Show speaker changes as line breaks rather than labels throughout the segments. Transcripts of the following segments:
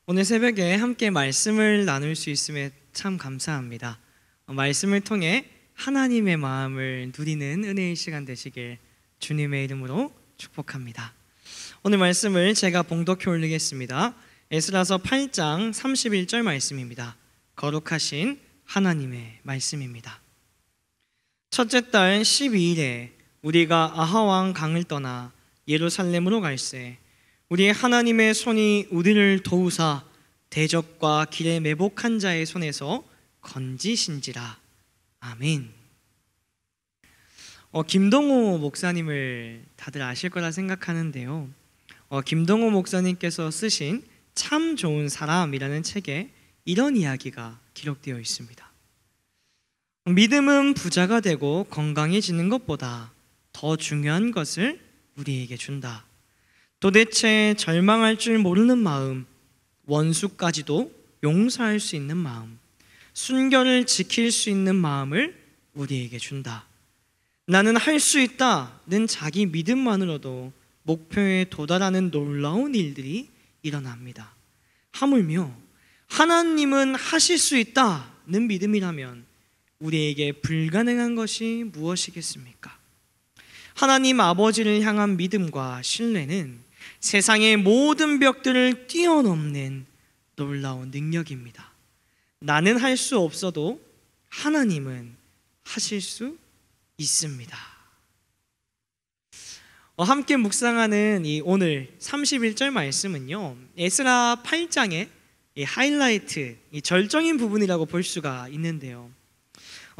오늘 새벽에 함께 말씀을 나눌 수 있음에 참 감사합니다. 말씀을 통해 하나님의 마음을 누리는 은혜의 시간 되시길 주님의 이름으로 축복합니다. 오늘 말씀을 제가 봉독해 올리겠습니다. 에스라서 8장 31절 말씀입니다. 거룩하신 하나님의 말씀입니다. 첫째 달 12일에 우리가 아하왕 강을 떠나 예루살렘으로 갈새 우리 하나님의 손이 우리를 도우사 대적과 길에 매복한 자의 손에서 건지신지라. 아멘. 김동호 목사님을 다들 아실 거라 생각하는데요. 김동호 목사님께서 쓰신 참 좋은 사람이라는 책에 이런 이야기가 기록되어 있습니다. 믿음은 부자가 되고 건강해지는 것보다 더 중요한 것을 우리에게 준다. 도대체 절망할 줄 모르는 마음, 원수까지도 용서할 수 있는 마음, 순결을 지킬 수 있는 마음을 우리에게 준다. 나는 할 수 있다는 자기 믿음만으로도 목표에 도달하는 놀라운 일들이 일어납니다. 하물며 하나님은 하실 수 있다는 믿음이라면 우리에게 불가능한 것이 무엇이겠습니까? 하나님 아버지를 향한 믿음과 신뢰는 세상의 모든 벽들을 뛰어넘는 놀라운 능력입니다. 나는 할 수 없어도 하나님은 하실 수 있습니다. 함께 묵상하는 이 오늘 31절 말씀은요, 에스라 8장의 이 하이라이트, 이 절정인 부분이라고 볼 수가 있는데요.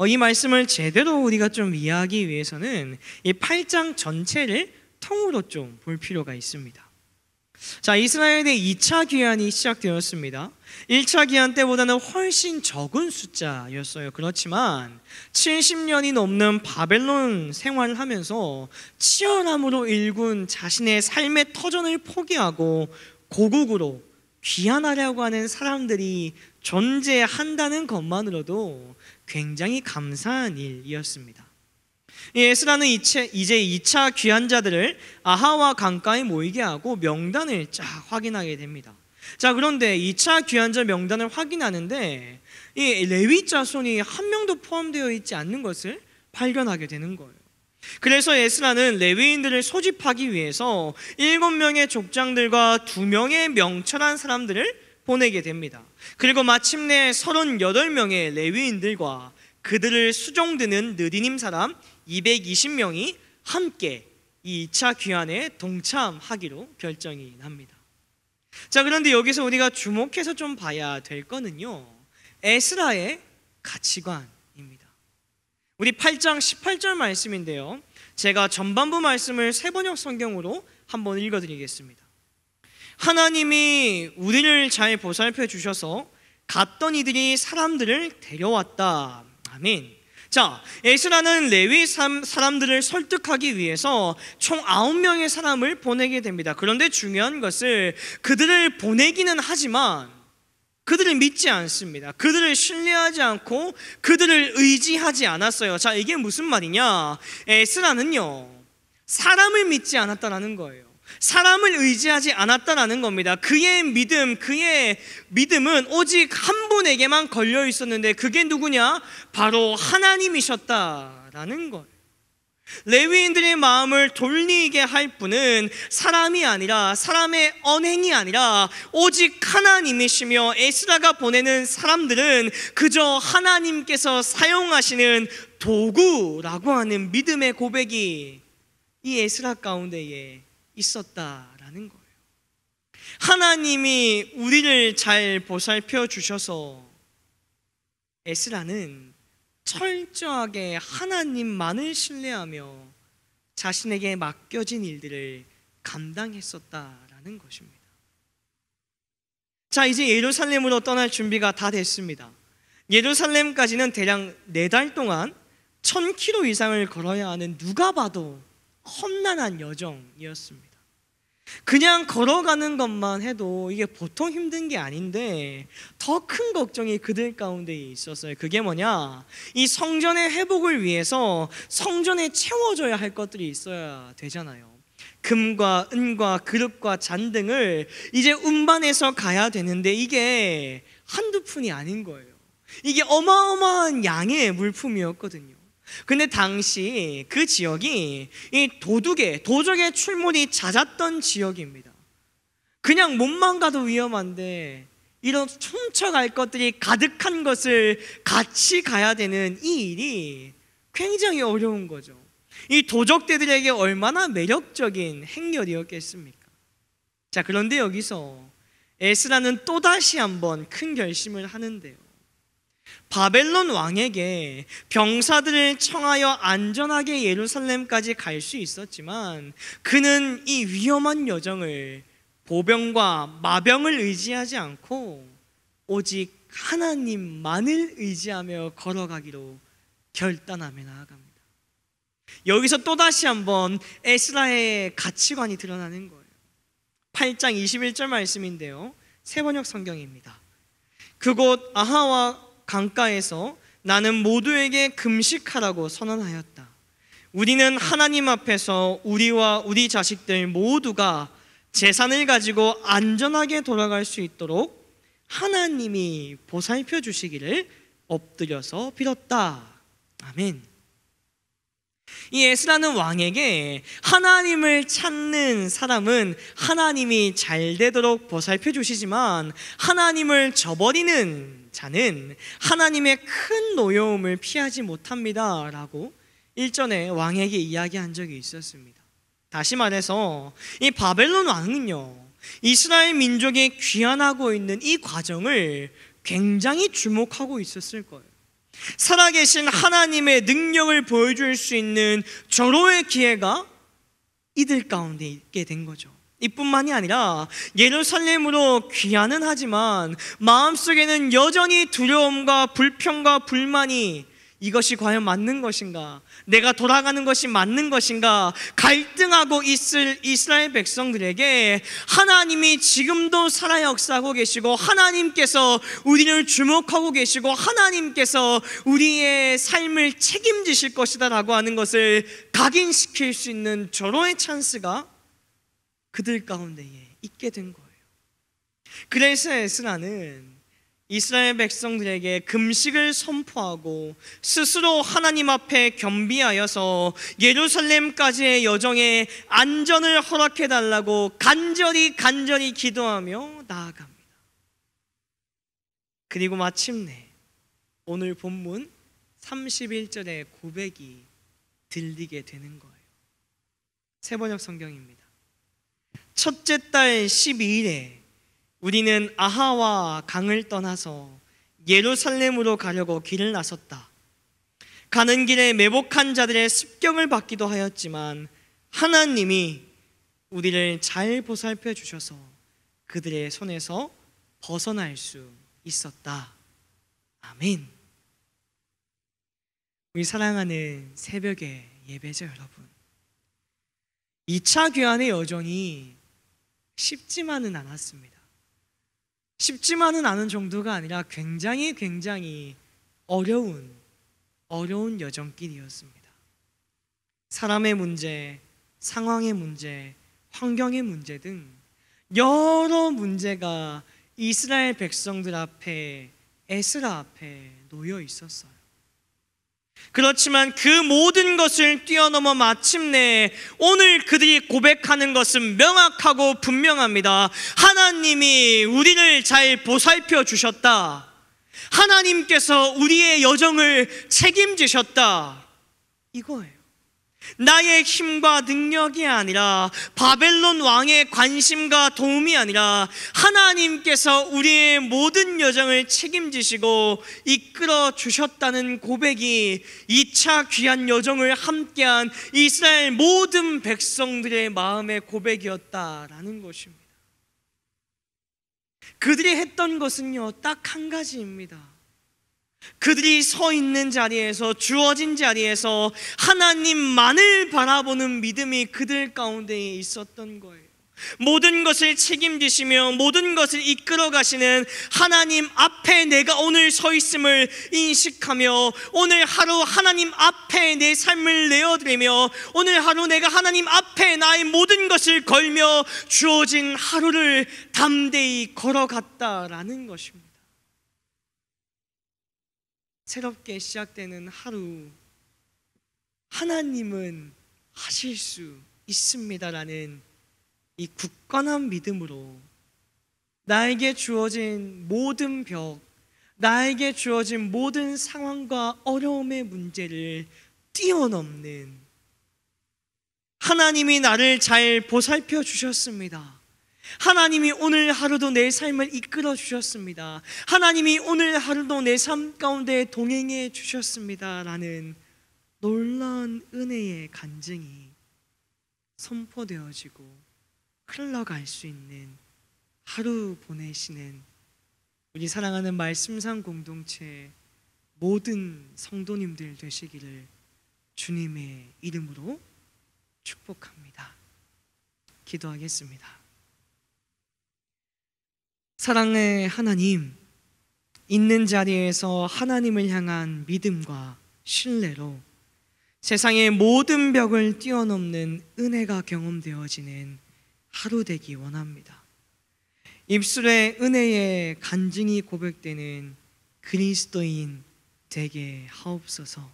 이 말씀을 제대로 우리가 좀 이해하기 위해서는 이 8장 전체를 통으로 좀 볼 필요가 있습니다. 자, 이스라엘의 2차 귀환이 시작되었습니다. 1차 귀환 때보다는 훨씬 적은 숫자였어요. 그렇지만 70년이 넘는 바벨론 생활을 하면서 치열함으로 일군 자신의 삶의 터전을 포기하고 고국으로 귀환하려고 하는 사람들이 존재한다는 것만으로도 굉장히 감사한 일이었습니다. 에스라는 이제 2차 귀환자들을 아하와 강가에 모이게 하고 명단을 쫙 확인하게 됩니다. 자, 그런데 2차 귀환자 명단을 확인하는데 이 레위 자손이 한 명도 포함되어 있지 않는 것을 발견하게 되는 거예요. 그래서 에스라는 레위인들을 소집하기 위해서 7명의 족장들과 2명의 명철한 사람들을 보내게 됩니다. 그리고 마침내 38명의 레위인들과 그들을 수종드는 느디님 사람 220명이 함께 이 2차 귀환에 동참하기로 결정이 납니다. 자, 그런데 여기서 우리가 주목해서 좀 봐야 될 거는요, 에스라의 가치관입니다. 우리 8장 18절 말씀인데요, 제가 전반부 말씀을 새번역 성경으로 한번 읽어드리겠습니다. 하나님이 우리를 잘 보살펴 주셔서 갔던 이들이 사람들을 데려왔다. 아멘. 자, 에스라는 레위 사람들을 설득하기 위해서 총 9명의 사람을 보내게 됩니다. 그런데 중요한 것을 그들을 보내기는 하지만 그들을 믿지 않습니다. 그들을 신뢰하지 않고 그들을 의지하지 않았어요. 자, 이게 무슨 말이냐? 에스라는요, 사람을 믿지 않았다라는 거예요. 사람을 의지하지 않았다라는 겁니다. 그의 믿음은 오직 한 분에게만 걸려 있었는데 그게 누구냐? 바로 하나님이셨다라는 거예요. 레위인들의 마음을 돌리게 할 분은 사람이 아니라, 사람의 언행이 아니라 오직 하나님이시며, 에스라가 보내는 사람들은 그저 하나님께서 사용하시는 도구라고 하는 믿음의 고백이 이 에스라 가운데에 있었다라는 거예요. 하나님이 우리를 잘 보살펴 주셔서 에스라는 철저하게 하나님만을 신뢰하며 자신에게 맡겨진 일들을 감당했었다라는 것입니다. 자, 이제 예루살렘으로 떠날 준비가 다 됐습니다. 예루살렘까지는 대략 4달 동안 1000km 이상을 걸어야 하는 누가 봐도 험난한 여정이었습니다. 그냥 걸어가는 것만 해도 이게 보통 힘든 게 아닌데 더 큰 걱정이 그들 가운데 있었어요. 그게 뭐냐? 이 성전의 회복을 위해서 성전에 채워져야 할 것들이 있어야 되잖아요. 금과 은과 그릇과 잔 등을 이제 운반해서 가야 되는데 이게 한두 푼이 아닌 거예요. 이게 어마어마한 양의 물품이었거든요. 근데 당시 그 지역이 이 도적의 출몰이 잦았던 지역입니다. 그냥 몸만 가도 위험한데 이런 훔쳐갈 것들이 가득한 것을 같이 가야 되는 이 일이 굉장히 어려운 거죠. 이 도적대들에게 얼마나 매력적인 행렬이었겠습니까? 자, 그런데 여기서 에스라는 또다시 한번 큰 결심을 하는데요. 바벨론 왕에게 병사들을 청하여 안전하게 예루살렘까지 갈 수 있었지만 그는 이 위험한 여정을 보병과 마병을 의지하지 않고 오직 하나님만을 의지하며 걸어가기로 결단하며 나아갑니다. 여기서 또다시 한번 에스라의 가치관이 드러나는 거예요. 8장 21절 말씀인데요, 새번역 성경입니다. 그곳 아하와 강가에서 나는 모두에게 금식하라고 선언하였다. 우리는 하나님 앞에서 우리와 우리 자식들 모두가 재산을 가지고 안전하게 돌아갈 수 있도록 하나님이 보살펴 주시기를 엎드려서 빌었다. 아멘. 이 에스라는 왕에게 하나님을 찾는 사람은 하나님이 잘 되도록 보살펴 주시지만 하나님을 저버리는 자는 하나님의 큰 노여움을 피하지 못합니다 라고 일전에 왕에게 이야기한 적이 있었습니다. 다시 말해서 이 바벨론 왕은요, 이스라엘 민족이 귀환하고 있는 이 과정을 굉장히 주목하고 있었을 거예요. 살아계신 하나님의 능력을 보여줄 수 있는 절호의 기회가 이들 가운데 있게 된 거죠. 이뿐만이 아니라 예루살렘으로 귀환은 하지만 마음속에는 여전히 두려움과 불평과 불만이 이것이 과연 맞는 것인가? 내가 돌아가는 것이 맞는 것인가? 갈등하고 있을 이스라엘 백성들에게 하나님이 지금도 살아 역사하고 계시고 하나님께서 우리를 주목하고 계시고 하나님께서 우리의 삶을 책임지실 것이다 라고 하는 것을 각인시킬 수 있는 절호의 찬스가 그들 가운데에 있게 된 거예요. 그래서 에스라는 이스라엘 백성들에게 금식을 선포하고 스스로 하나님 앞에 겸비하여서 예루살렘까지의 여정에 안전을 허락해달라고 간절히 기도하며 나아갑니다. 그리고 마침내 오늘 본문 31절의 고백이 들리게 되는 거예요. 새번역 성경입니다. 첫째 달 12일에 우리는 아하와 강을 떠나서 예루살렘으로 가려고 길을 나섰다. 가는 길에 매복한 자들의 습격을 받기도 하였지만 하나님이 우리를 잘 보살펴 주셔서 그들의 손에서 벗어날 수 있었다. 아멘. 우리 사랑하는 새벽의 예배자 여러분, 2차 귀환의 여정이 쉽지만은 않았습니다. 쉽지만은 않은 정도가 아니라 굉장히 어려운 여정길이었습니다. 사람의 문제, 상황의 문제, 환경의 문제 등 여러 문제가 이스라엘 백성들 앞에, 에스라 앞에 놓여 있었어요. 그렇지만 그 모든 것을 뛰어넘어 마침내 오늘 그들이 고백하는 것은 명확하고 분명합니다. 하나님이 우리를 잘 보살펴 주셨다. 하나님께서 우리의 여정을 책임지셨다. 이거예요. 나의 힘과 능력이 아니라 바벨론 왕의 관심과 도움이 아니라 하나님께서 우리의 모든 여정을 책임지시고 이끌어 주셨다는 고백이 2차 귀한 여정을 함께한 이스라엘 모든 백성들의 마음의 고백이었다라는 것입니다. 그들이 했던 것은요, 딱 한 가지입니다. 그들이 서 있는 자리에서, 주어진 자리에서 하나님만을 바라보는 믿음이 그들 가운데 있었던 거예요. 모든 것을 책임지시며 모든 것을 이끌어 가시는 하나님 앞에 내가 오늘 서 있음을 인식하며, 오늘 하루 하나님 앞에 내 삶을 내어드리며, 오늘 하루 내가 하나님 앞에 나의 모든 것을 걸며 주어진 하루를 담대히 걸어갔다라는 것입니다. 새롭게 시작되는 하루, 하나님은 하실 수 있습니다라는 이 굳건한 믿음으로 나에게 주어진 모든 벽, 나에게 주어진 모든 상황과 어려움의 문제를 뛰어넘는, 하나님이 나를 잘 보살펴 주셨습니다. 하나님이 오늘 하루도 내 삶을 이끌어 주셨습니다. 하나님이 오늘 하루도 내 삶 가운데 동행해 주셨습니다 라는 놀라운 은혜의 간증이 선포되어지고 흘러갈 수 있는 하루 보내시는 우리 사랑하는 말씀상 공동체 모든 성도님들 되시기를 주님의 이름으로 축복합니다. 기도하겠습니다. 사랑의 하나님, 있는 자리에서 하나님을 향한 믿음과 신뢰로 세상의 모든 벽을 뛰어넘는 은혜가 경험되어지는 하루 되기 원합니다. 입술에 은혜의 간증이 고백되는 그리스도인 되게 하옵소서.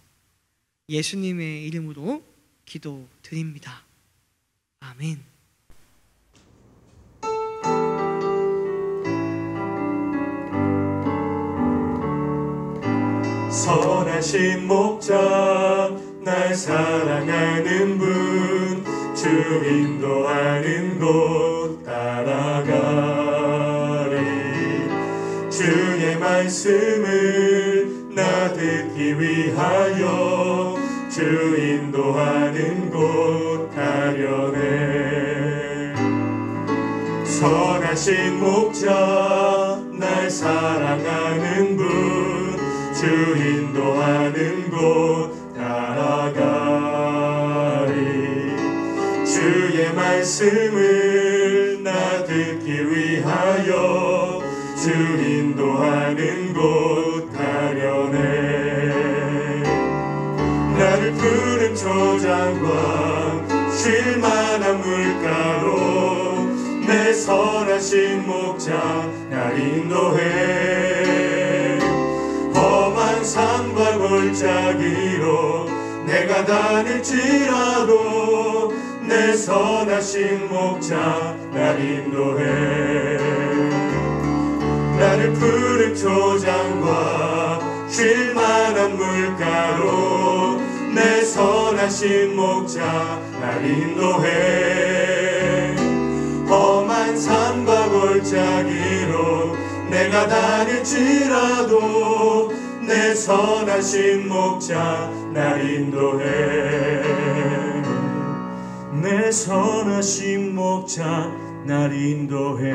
예수님의 이름으로 기도드립니다. 아멘.
선하신 목자, 날 사랑하는 분, 주 인도하는 곳 따라가리. 주의 말씀을 나 듣기 위하여 주 인도하는 곳 가려네. 선하신 목자, 날 사랑하는 분, 주 인도하는 곳 따라가리. 주의 말씀을 나 듣기 위하여 주 인도하는 곳 가려네. 나를 푸른 초장과 쉴만한 물가로 내 선하신 목자 날 인도해. 험한 산과 골짜기로 내가 다닐지라도 내 선하신 목자 날 인도해. 나를 푸른 초장과 쉴만한 물가로 내 선하신 목자 날 인도해. 험한 산과 골짜기로 내가 다닐지라도 내 선하신 목자 날 인도해. 내 선하신 목자 날 인도해.